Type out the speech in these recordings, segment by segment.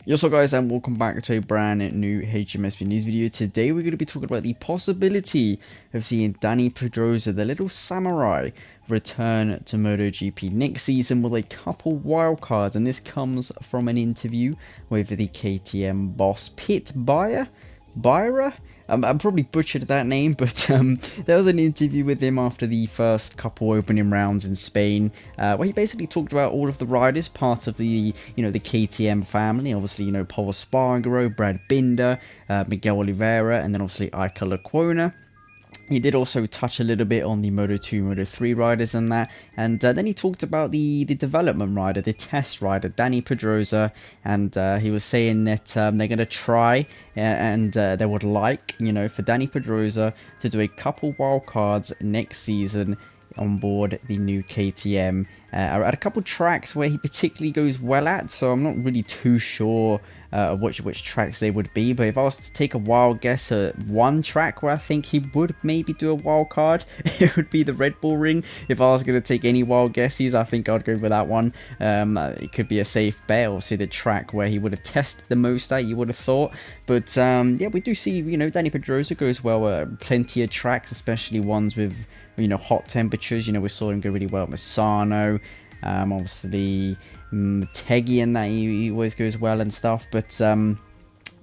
Yo, so guys, and welcome back to a brand new HMSP news video. Today we're going to be talking about the possibility of seeing Dani Pedrosa, the little samurai, return to MotoGP next season with a couple wildcards, and this comes from an interview with the KTM boss Pit Byra. I probably butchered that name, but there was an interview with him after the first couple opening rounds in Spain, where he basically talked about all of the riders, part of the the KTM family. Obviously, Paul Espargaro, Brad Binder, Miguel Oliveira, and then obviously Iker Lecuona. He did also touch a little bit on the Moto 2, Moto 3 riders and that, and then he talked about the development rider, the test rider, Dani Pedrosa, and he was saying that they're going to try and they would like, for Dani Pedrosa to do a couple wildcards next season on board the new KTM at a couple tracks where he particularly goes well at, so I'm not really too sure which tracks they would be, but if I was to take a wild guess at one track where I think he would maybe do a wild card, it would be the Red Bull Ring. If I was going to take any wild guesses, I think I'd go for that one. It could be a safe bet, obviously the track where he would have tested the most at, you would have thought, but yeah, we do see, Dani Pedrosa goes well at plenty of tracks, especially ones with hot temperatures. We saw him go really well at Misano, obviously Teggy, and that he always goes well and stuff, but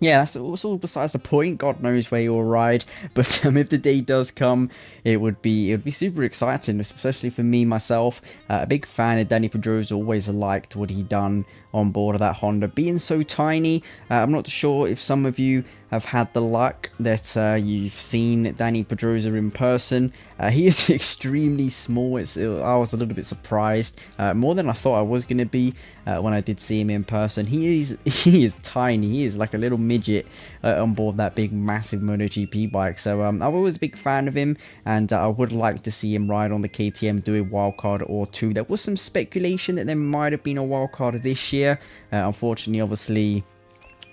yeah, that's all besides the point. God knows where he'll ride, but if the day does come, it would be super exciting, especially for me myself. A big fan of Dani Pedrosa, always liked what he done on board of that Honda, being so tiny. I'm not sure if some of you have had the luck that you've seen Dani Pedrosa in person. He is extremely small. I was a little bit surprised, more than I thought I was going to be when I did see him in person. He is tiny. He is like a little midget on board that big massive MotoGP bike. So I'm always a big fan of him, and I would like to see him ride on the KTM, do a wildcard or two. There was some speculation that there might have been a wildcard this year. Unfortunately, obviously,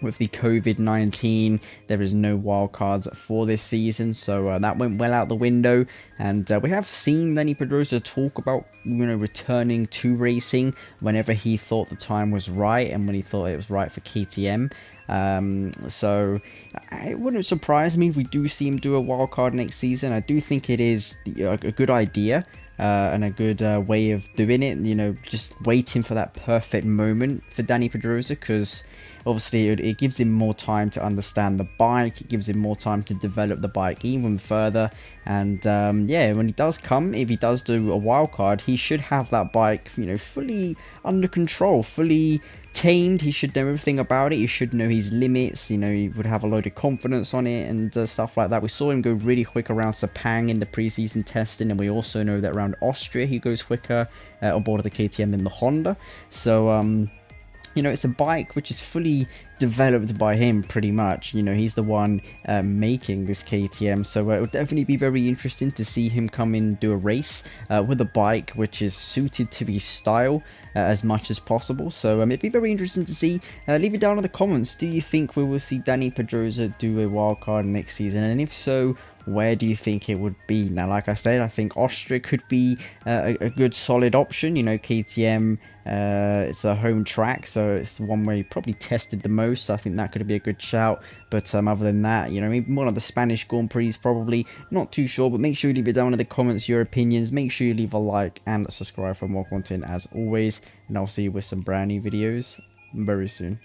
with the COVID-19, there is no wildcards for this season, so that went well out the window. And we have seen Dani Pedrosa talk about returning to racing whenever he thought the time was right and when he thought it was right for KTM. So it wouldn't surprise me if we do see him do a wildcard next season. I do think it is a good idea. And a good way of doing it, just waiting for that perfect moment for Dani Pedrosa, because obviously it gives him more time to understand the bike, it gives him more time to develop the bike even further, and yeah, when he does come, if he does do a wild card, he should have that bike, fully under control, fully tamed. He should know everything about it. He should know his limits. He would have a load of confidence on it and stuff like that. We saw him go really quick around Sepang in the preseason testing, and we also know that around Austria he goes quicker on board of the KTM than the Honda. So it's a bike which is fully developed by him, pretty much. He's the one making this KTM, so it would definitely be very interesting to see him come in and do a race with a bike which is suited to his style as much as possible. So it'd be very interesting to see. Leave it down in the comments. Do you think we will see Dani Pedrosa do a wildcard next season, and if so, where do you think it would be? Now, like I said, I think Austria could be a good solid option. KTM, it's a home track, so it's the one where he probably tested the most, so I think that could be a good shout. But other than that, maybe one of the Spanish Grand Prix, probably not too sure. But make sure you leave it down in the comments, your opinions. Make sure you leave a like and subscribe for more content as always, and I'll see you with some brand new videos very soon.